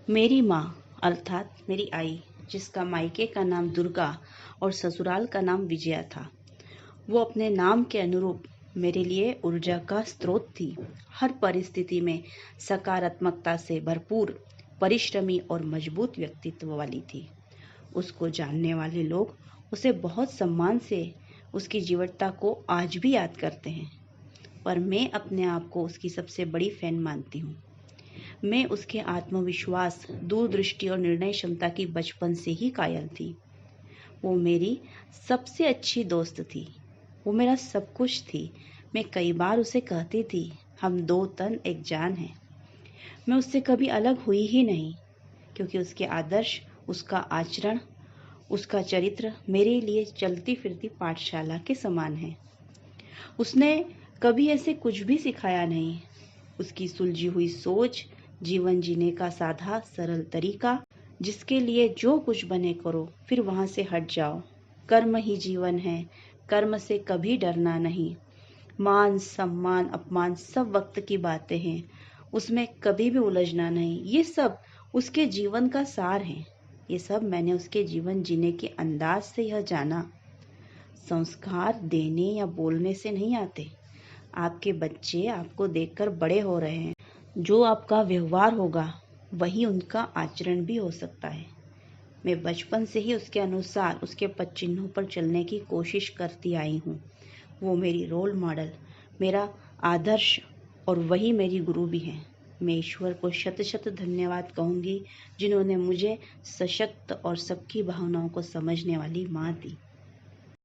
मेरी माँ अर्थात मेरी आई, जिसका मायके का नाम दुर्गा और ससुराल का नाम विजया था, वो अपने नाम के अनुरूप मेरे लिए ऊर्जा का स्रोत थी। हर परिस्थिति में सकारात्मकता से भरपूर, परिश्रमी और मजबूत व्यक्तित्व वाली थी। उसको जानने वाले लोग उसे बहुत सम्मान से उसकी जीवटता को आज भी याद करते हैं, पर मैं अपने आप को उसकी सबसे बड़ी फैन मानती हूँ। मैं उसके आत्मविश्वास, दूरदृष्टि और निर्णय क्षमता की बचपन से ही कायल थी। वो मेरी सबसे अच्छी दोस्त थी। वो मेरा सब कुछ थी। मैं कई बार उसे कहती थी, हम दो तन एक जान हैं। मैं उससे कभी अलग हुई ही नहीं, क्योंकि उसके आदर्श, उसका आचरण, उसका चरित्र मेरे लिए चलती फिरती पाठशाला के समान है। उसने कभी ऐसे कुछ भी सिखाया नहीं। उसकी सुलझी हुई सोच, जीवन जीने का साधा सरल तरीका, जिसके लिए जो कुछ बने करो, फिर वहां से हट जाओ। कर्म ही जीवन है, कर्म से कभी डरना नहीं। मान सम्मान अपमान सब वक्त की बातें हैं, उसमें कभी भी उलझना नहीं। ये सब उसके जीवन का सार है। ये सब मैंने उसके जीवन जीने के अंदाज से यह जाना। संस्कार देने या बोलने से नहीं आते। आपके बच्चे आपको देखकर बड़े हो रहे हैं। जो आपका व्यवहार होगा वही उनका आचरण भी हो सकता है। मैं बचपन से ही उसके अनुसार उसके पद चिन्हों पर चलने की कोशिश करती आई हूँ। वो मेरी रोल मॉडल, मेरा आदर्श और वही मेरी गुरु भी हैं। मैं ईश्वर को शत शत धन्यवाद कहूँगी, जिन्होंने मुझे सशक्त और सबकी भावनाओं को समझने वाली माँ दी।